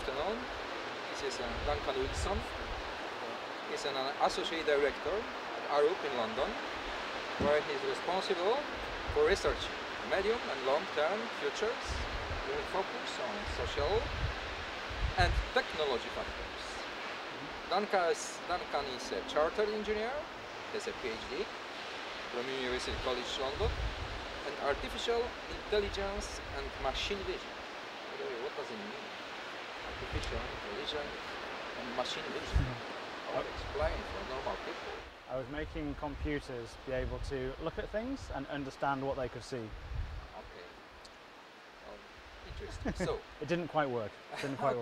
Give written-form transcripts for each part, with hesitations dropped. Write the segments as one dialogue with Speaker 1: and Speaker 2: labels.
Speaker 1: afternoon. This is Duncan Wilson. He's an associate director at ARUP in London, where he's responsible for researching medium and long-term futures with focus on social and technology factors. Duncan is a chartered engineer, has a PhD from University College London, and artificial intelligence and machine vision. By the way, what does it mean? Artificial intelligence and machine vision. How to explain for normal people?
Speaker 2: I was making computers be able to look at things and understand what they could see.
Speaker 1: Okay. Interesting. So
Speaker 2: it didn't quite work. Work.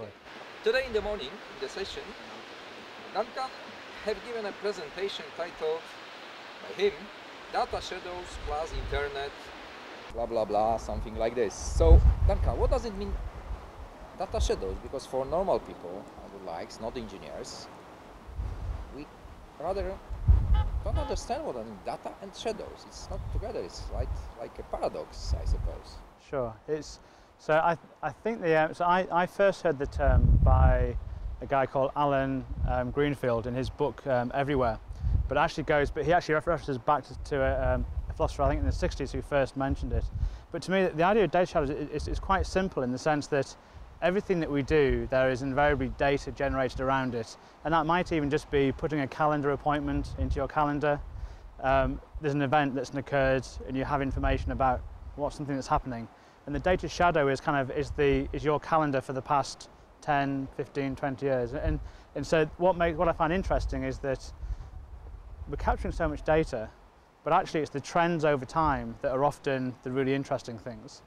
Speaker 1: Today in the morning, in the session, Duncan have given a presentation titled by him, Data Shadows plus Internet, blah blah blah, something like this. So, Duncan, what does it mean, data shadows? Because for normal people, I would like, not engineers, we rather don't understand what I mean, data and shadows. It's not together. It's like a paradox, I suppose.
Speaker 2: Sure. So I think I first heard the term by a guy called Alan Greenfield in his book Everywhere, but he actually references back to a philosopher, I think in the 60s, who first mentioned it. But to me, the idea of data shadows is quite simple in the sense that everything that we do, there is invariably data generated around it, and that might even just be putting a calendar appointment into your calendar. There's an event that's occurred, and you have information about something that's happening, and the data shadow is your calendar for the past 10, 15, 20 years. And so what I find interesting is that we're capturing so much data, but actually it's the trends over time that are often the really interesting things.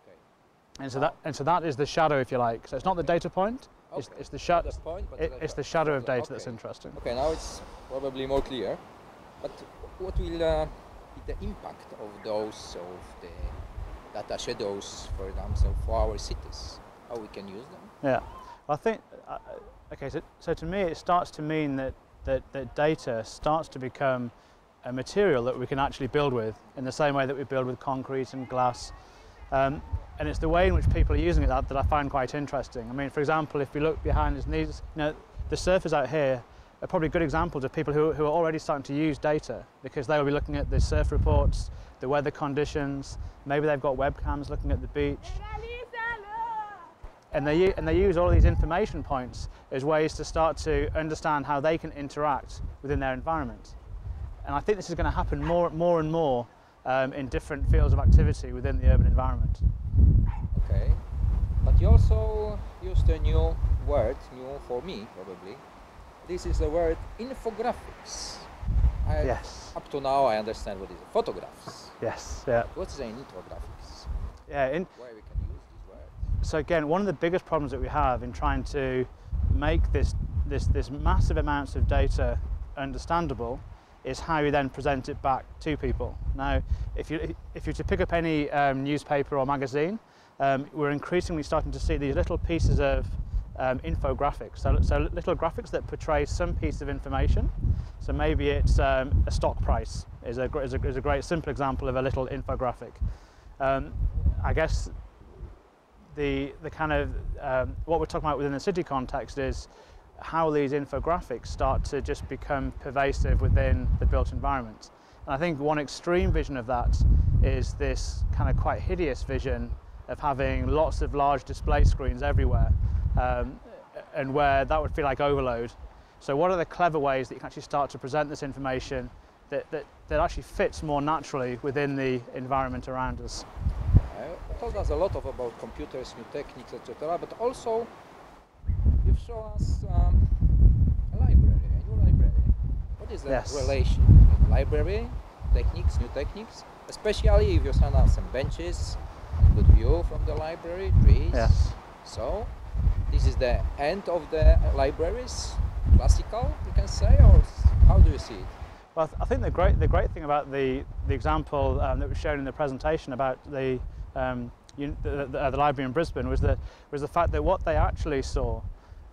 Speaker 1: Okay.
Speaker 2: And so that is the shadow, if you like. So it's not the data point,
Speaker 1: okay.
Speaker 2: it's the the shadow of data that's interesting.
Speaker 1: Okay, now it's probably more clear. But what will be the impact of the data shadows, for example, for our cities? How we can use them?
Speaker 2: Yeah, well, I think, okay, so to me it starts to mean that data starts to become a material that we can actually build with in the same way that we build with concrete and glass. And it's the way in which people are using it that I find quite interesting. I mean, for example, if we look behind us, the surfers out here are probably good examples of people who are already starting to use data, because they will be looking at the surf reports, the weather conditions, maybe they've got webcams looking at the beach. And they use all of these information points as ways to start to understand how they can interact within their environment. And I think this is going to happen more and more in different fields of activity within the urban environment.
Speaker 1: Okay, but you also used a new word, new for me probably. This is the word infographics.
Speaker 2: Yes.
Speaker 1: Up to now I understand what is photographs.
Speaker 2: Yes, yeah.
Speaker 1: What's an infographics?
Speaker 2: Yeah.
Speaker 1: Where we can use this word?
Speaker 2: So again, one of the biggest problems that we have in trying to make this massive amounts of data understandable is how you then present it back to people. Now, if you're to pick up any newspaper or magazine, we're increasingly starting to see these little pieces of infographics, so little graphics that portray some piece of information. So maybe it's a stock price is a great simple example of a little infographic. I guess the kind of what we're talking about within the city context is how these infographics start to just become pervasive within the built environment. And I think one extreme vision of that is this kind of quite hideous vision of having lots of large display screens everywhere, and where that would feel like overload. So what are the clever ways that you can actually start to present this information that actually fits more naturally within the environment around us?
Speaker 1: You told us a lot about computers, new techniques, etc. But also you've shown us a new library. What is the relation between library, techniques, new techniques? Especially if you send us some benches, good view from the library, trees.
Speaker 2: Yes.
Speaker 1: So this is the end of the libraries, classical, you can say, or how do you see it?
Speaker 2: Well, I think the great thing about the example that was shown in the presentation about the library in Brisbane was the fact that what they actually saw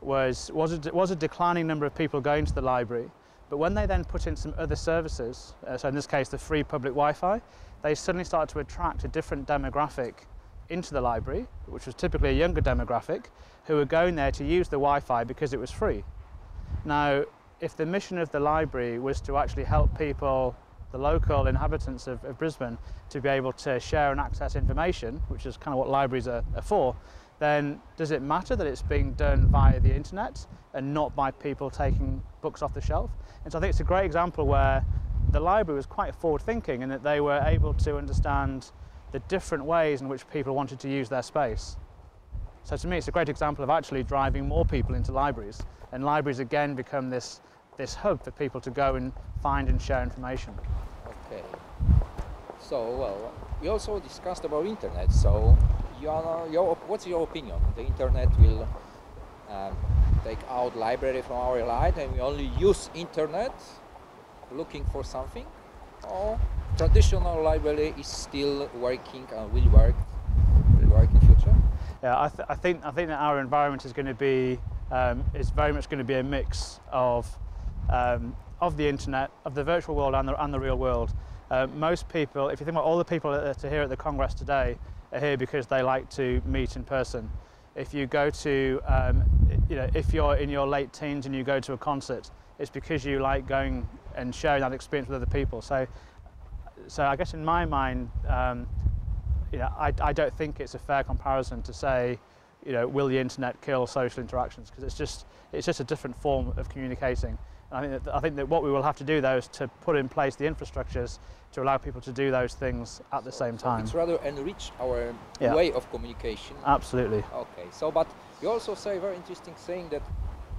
Speaker 2: was a declining number of people going to the library, but when they then put in some other services, so in this case the free public Wi-Fi, they suddenly started to attract a different demographic into the library, which was typically a younger demographic, who were going there to use the Wi-Fi because it was free. Now, if the mission of the library was to actually help people, the local inhabitants of Brisbane, to be able to share and access information, which is kind of what libraries are for, then does it matter that it's being done via the internet and not by people taking books off the shelf? And so I think it's a great example where the library was quite forward-thinking in that they were able to understand the different ways in which people wanted to use their space. So to me, it's a great example of actually driving more people into libraries, and libraries again become this hub for people to go and find and share information.
Speaker 1: Okay. So, well, we also discussed about internet. So, what's your opinion? The internet will take out library from our life, and we only use internet looking for something, or traditional library is still working and will work in future?
Speaker 2: Yeah, I think that our environment is going to be is very much going to be a mix of the internet, of the virtual world and the real world. Most people, if you think about all the people that are here at the Congress today, are here because they like to meet in person. If you go to, if you're in your late teens and you go to a concert, it's because you like going and sharing that experience with other people. So I guess in my mind, I don't think it's a fair comparison to say, will the internet kill social interactions? Because it's just a different form of communicating. And I think that what we will have to do though is to put in place the infrastructures to allow people to do those things at the same time.
Speaker 1: It's rather enrich our way of communication.
Speaker 2: Absolutely.
Speaker 1: Okay. So, but you also say very interesting saying that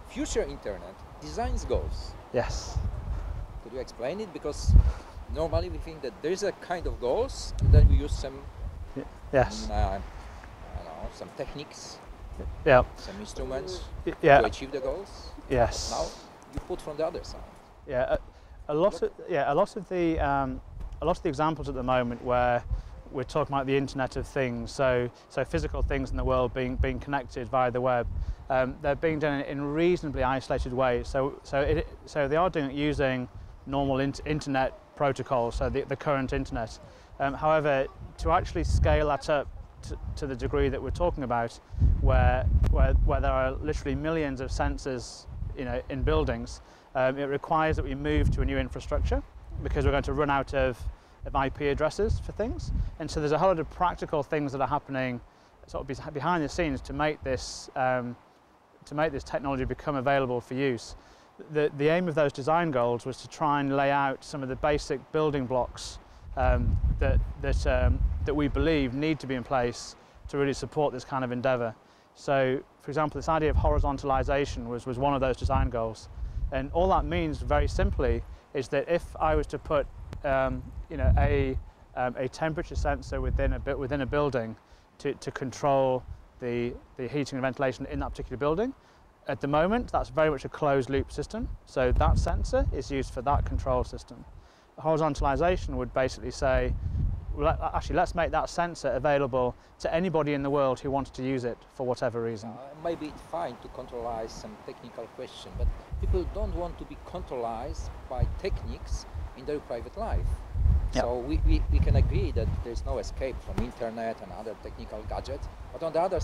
Speaker 1: future internet designs goals.
Speaker 2: Yes.
Speaker 1: Could you explain it? Because normally we think that there is a kind of goals, and then we use some.
Speaker 2: Yes.
Speaker 1: I don't know, some techniques.
Speaker 2: Yeah.
Speaker 1: Some instruments.
Speaker 2: Yeah.
Speaker 1: To achieve the goals.
Speaker 2: Yes.
Speaker 1: Now you put from the other side.
Speaker 2: Yeah. A lot of the examples at the moment where we're talking about the Internet of Things, so physical things in the world being connected via the web, they're being done in reasonably isolated ways. So they are doing it using normal internet protocols, so the current internet. However, to actually scale that up to the degree that we're talking about, where there are literally millions of sensors, in buildings, it requires that we move to a new infrastructure because we're going to run out of IP addresses for things. And so there's a whole lot of practical things that are happening sort of behind the scenes to make this technology become available for use. The aim of those design goals was to try and lay out some of the basic building blocks that we believe need to be in place to really support this kind of endeavour. So, for example, this idea of horizontalization was one of those design goals. And all that means, very simply, is that if I was to put a temperature sensor within a building to control the heating and ventilation in that particular building, at the moment that's very much a closed loop system. So that sensor is used for that control system. Horizontalization would basically say, well, actually, let's make that sensor available to anybody in the world who wanted to use it for whatever reason.
Speaker 1: Maybe it's fine to controlize some technical question, but people don't want to be controlized by techniques in their private life. Yep. So we can agree that there's no escape from internet and other technical gadgets, but on the other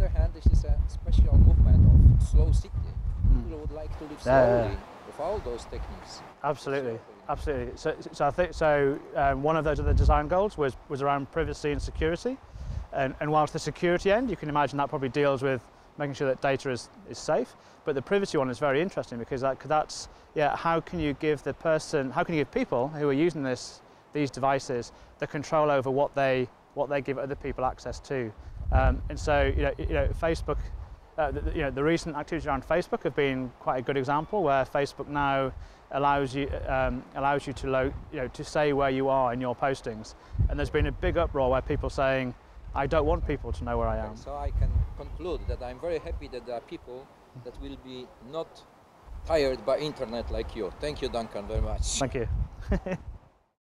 Speaker 1: hand, this is a special movement of slow city. People would like to live slowly with all those techniques.
Speaker 2: Absolutely. Absolutely. So I think one of those other design goals was around privacy and security, and whilst the security end, you can imagine that probably deals with making sure that data is safe, but the privacy one is very interesting because that's how can you give people who are using these devices the control over what they give other people access to, and so Facebook. The recent activities around Facebook have been quite a good example where Facebook now allows you to say where you are in your postings, and there's been a big uproar where people saying, I don't want people to know where I am.
Speaker 1: So I can conclude that I'm very happy that there are people that will be not tired by internet like you. Thank you, Duncan, very much.
Speaker 2: Thank you.